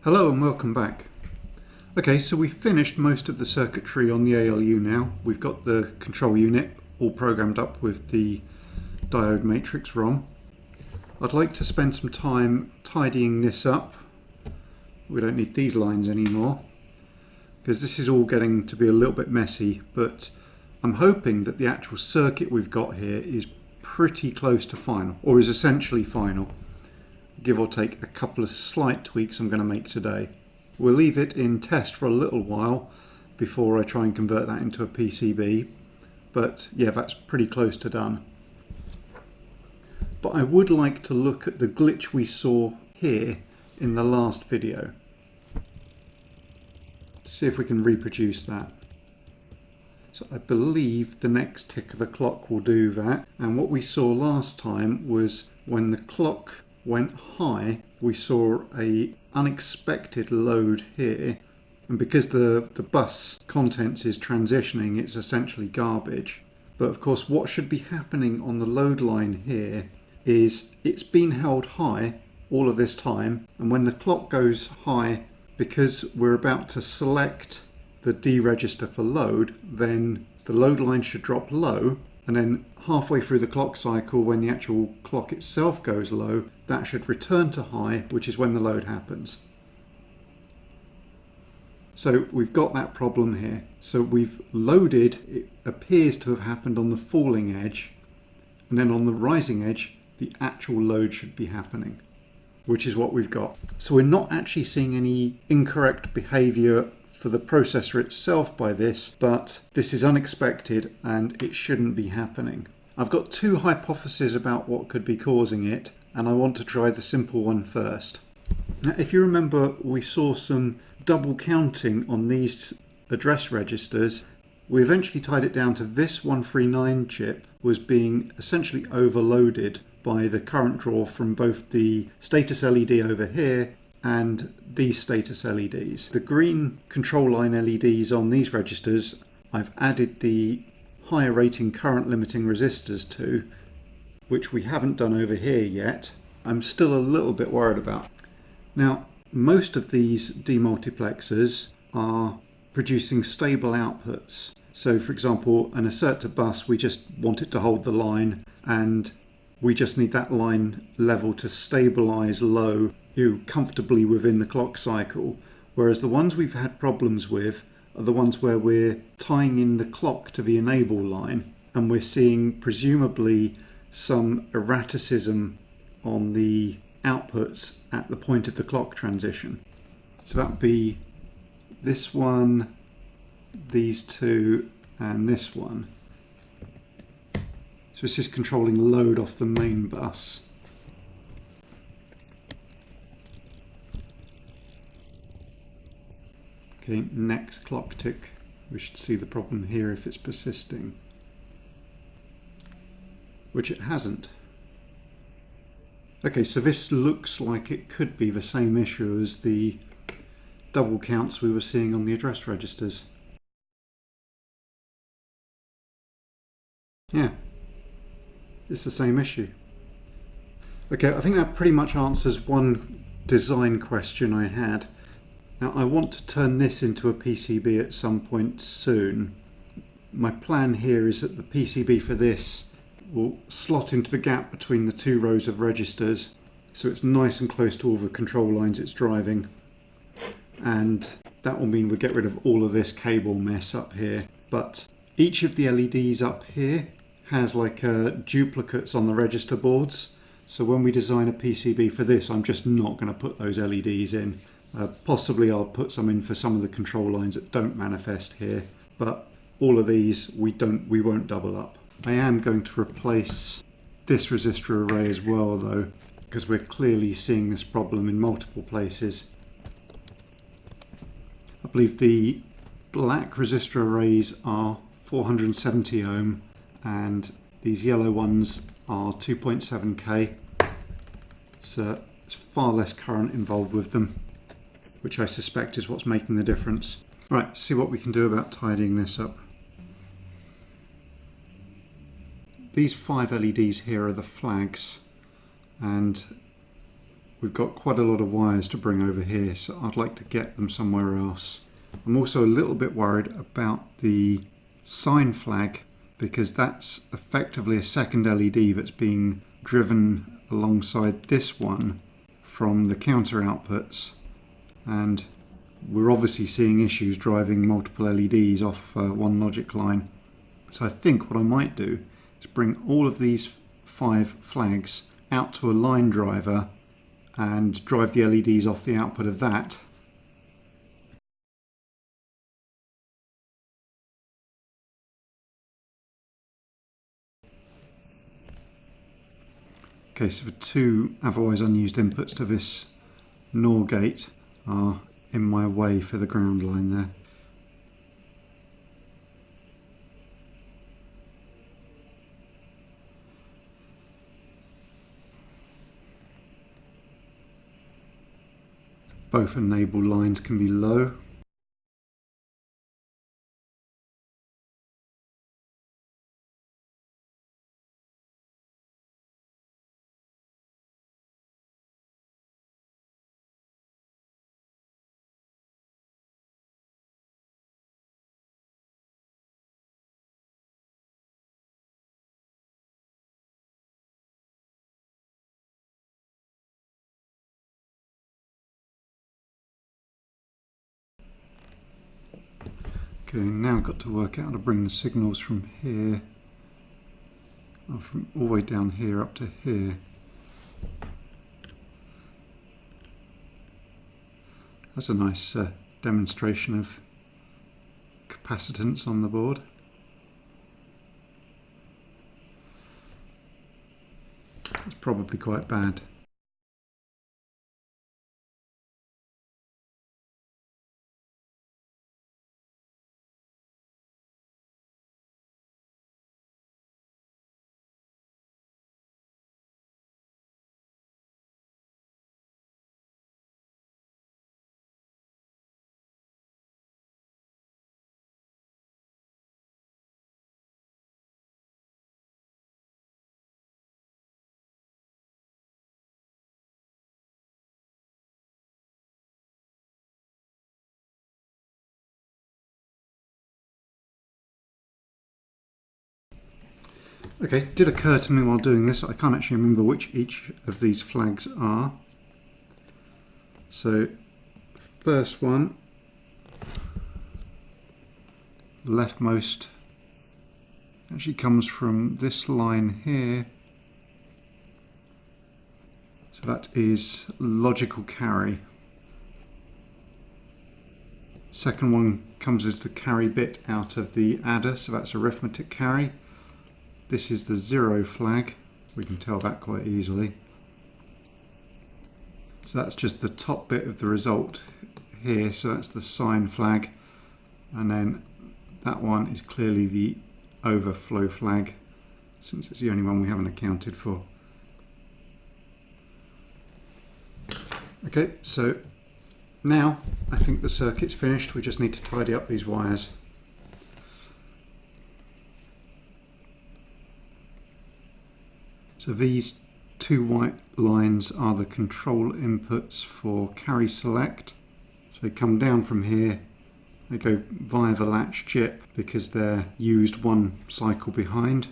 Hello and welcome back. Okay, so we've finished most of the circuitry on the ALU now. We've got the control unit all programmed up with the diode matrix ROM. I'd like to spend some time tidying this up. We don't need these lines anymore because this is all getting to be a little bit messy, but I'm hoping that the actual circuit we've got here is pretty close to final, or is essentially final. Give or take a couple of slight tweaks I'm going to make today. We'll leave it in test for a little while before I try and convert that into a PCB, but yeah, that's pretty close to done. But I would like to look at the glitch we saw here in the last video. See if we can reproduce that. So I believe the next tick of the clock will do that, and what we saw last time was when the clock went high, we saw a unexpected load here, and because the bus contents is transitioning, it's essentially garbage. But of course what should be happening on the load line here is it's been held high all of this time, and when the clock goes high, because we're about to select the D register for load, then the load line should drop low, and then halfway through the clock cycle, when the actual clock itself goes low, that should return to high, which is when the load happens. So we've got that problem here. So we've loaded, it appears to have happened on the falling edge, and then on the rising edge, the actual load should be happening, which is what we've got. So we're not actually seeing any incorrect behavior for the processor itself by this, but this is unexpected and it shouldn't be happening. I've got two hypotheses about what could be causing it, and I want to try the simple one first. Now, if you remember, we saw some double counting on these address registers. We eventually tied it down to this 139 chip was being essentially overloaded by the current draw from both the status LED over here and these status LEDs. The green control line LEDs on these registers, I've added the higher rating current limiting resistors to, which we haven't done over here yet. I'm still a little bit worried about. Now, most of these demultiplexers are producing stable outputs. So for example, an assert to bus, we just want it to hold the line, and we just need that line level to stabilize low, comfortably within the clock cycle. Whereas the ones we've had problems with are the ones where we're tying in the clock to the enable line, and we're seeing presumably some erraticism on the outputs at the point of the clock transition. So that would be this one, these two, and this one. So it's just controlling load off the main bus. Okay, next clock tick. We should see the problem here if it's persisting, which it hasn't. Okay, so this looks like it could be the same issue as the double counts we were seeing on the address registers. Yeah, it's the same issue. Okay, I think that pretty much answers one design question I had. Now I want to turn this into a PCB at some point soon. My plan here is that the PCB for this will slot into the gap between the two rows of registers, so it's nice and close to all the control lines it's driving. And that will mean we get rid of all of this cable mess up here. But each of the LEDs up here has like duplicates on the register boards. So when we design a PCB for this, I'm just not going to put those LEDs in. Possibly I'll put some in for some of the control lines that don't manifest here, but all of these we won't double up. I am going to replace this resistor array as well though, because we're clearly seeing this problem in multiple places. I believe the black resistor arrays are 470 ohm and these yellow ones are 2.7k, so it's far less current involved with them, which I suspect is what's making the difference. Right, see what we can do about tidying this up. These 5 LEDs here are the flags, and we've got quite a lot of wires to bring over here, so I'd like to get them somewhere else. I'm also a little bit worried about the sign flag, because that's effectively a second LED that's being driven alongside this one from the counter outputs, and we're obviously seeing issues driving multiple LEDs off one logic line. So I think what I might do is bring all of these 5 flags out to a line driver and drive the LEDs off the output of that. Okay, so the 2 otherwise unused inputs to this NOR gate are in my way for the ground line there. Both enable lines can be low. Okay, now I've got to work out how to bring the signals from here, or from all the way down here up to here. That's a nice demonstration of capacitance on the board. It's probably quite bad. Okay, it did occur to me while doing this, I can't actually remember which each of these flags are. So, first one, leftmost, actually comes from this line here. So that is logical carry. Second one comes as the carry bit out of the adder, so that's arithmetic carry. This is the 0 flag. We can tell that quite easily. So that's just the top bit of the result here, so that's the sign flag. And then that one is clearly the overflow flag, since it's the only one we haven't accounted for. Okay, so now I think the circuit's finished. We just need to tidy up these wires. So these 2 white lines are the control inputs for carry select. So they come down from here, they go via the latch chip because they're used 1 cycle behind.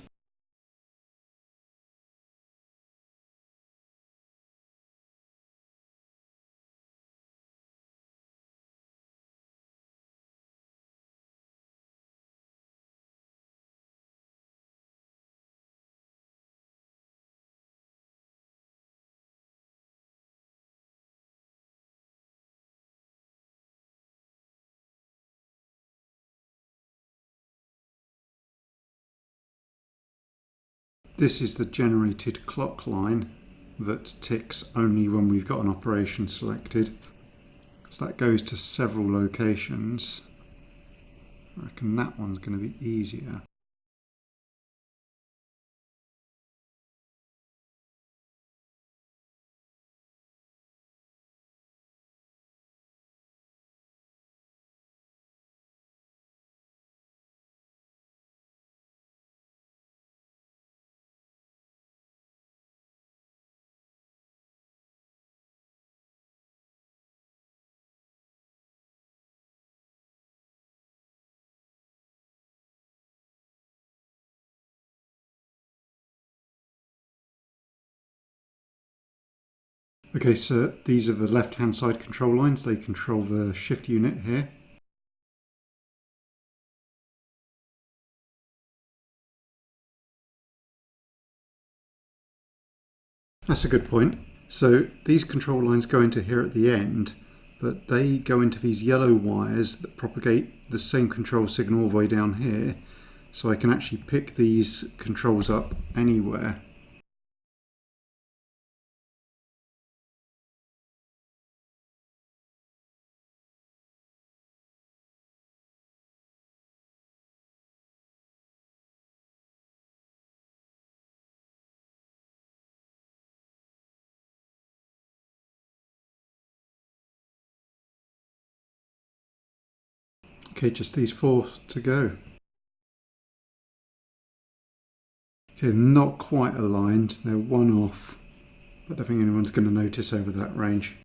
This is the generated clock line that ticks only when we've got an operation selected. So that goes to several locations. I reckon that one's going to be easier. Okay, so these are the left-hand side control lines. They control the shift unit here. That's a good point. So these control lines go into here at the end, but they go into these yellow wires that propagate the same control signal all the way down here. So I can actually pick these controls up anywhere. Okay, just these 4 to go. Okay, not quite aligned, they're 1 off, but I don't think anyone's going to notice over that range.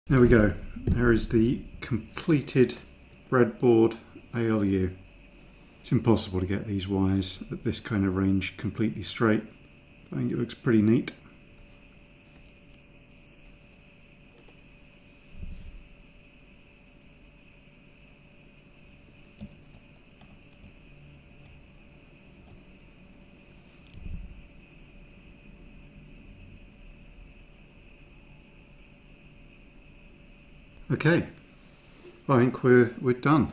There we go. There is the completed breadboard ALU. It's impossible to get these wires at this kind of range completely straight. I think it looks pretty neat. Okay, I think we're done.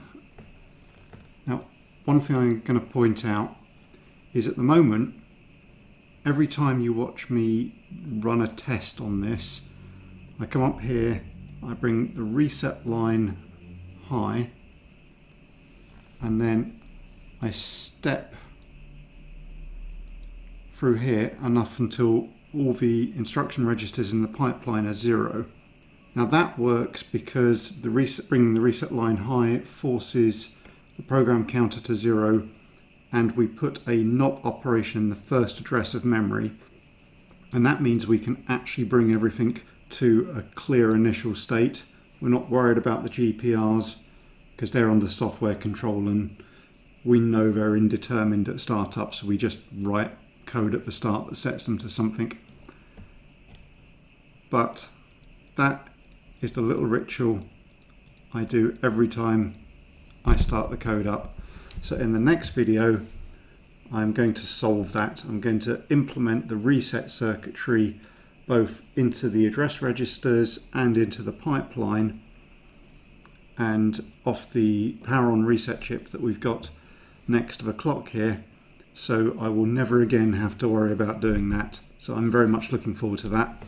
Now, one thing I'm going to point out is at the moment, every time you watch me run a test on this, I come up here, I bring the reset line high, and then I step through here enough until all the instruction registers in the pipeline are 0. Now that works because bringing the reset line high forces the program counter to 0, and we put a NOP operation in the first address of memory, and that means we can actually bring everything to a clear initial state. We're not worried about the GPRs because they're under software control and we know they're indeterminate at startup, so we just write code at the start that sets them to something. But that is the little ritual I do every time I start the code up. So in the next video, I'm going to solve that. I'm going to implement the reset circuitry both into the address registers and into the pipeline and off the power on reset chip that we've got next to the clock here. So I will never again have to worry about doing that. So I'm very much looking forward to that.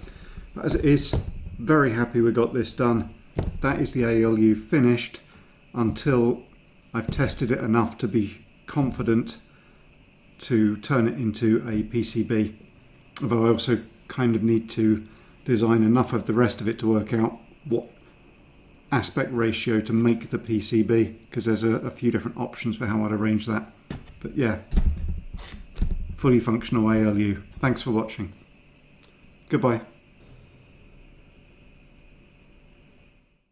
But as it is, very happy we got this done. That is the ALU finished until I've tested it enough to be confident to turn it into a PCB. Although I also kind of need to design enough of the rest of it to work out what aspect ratio to make the PCB, because there's a few different options for how I'd arrange that. But yeah, fully functional ALU. Thanks for watching. Goodbye.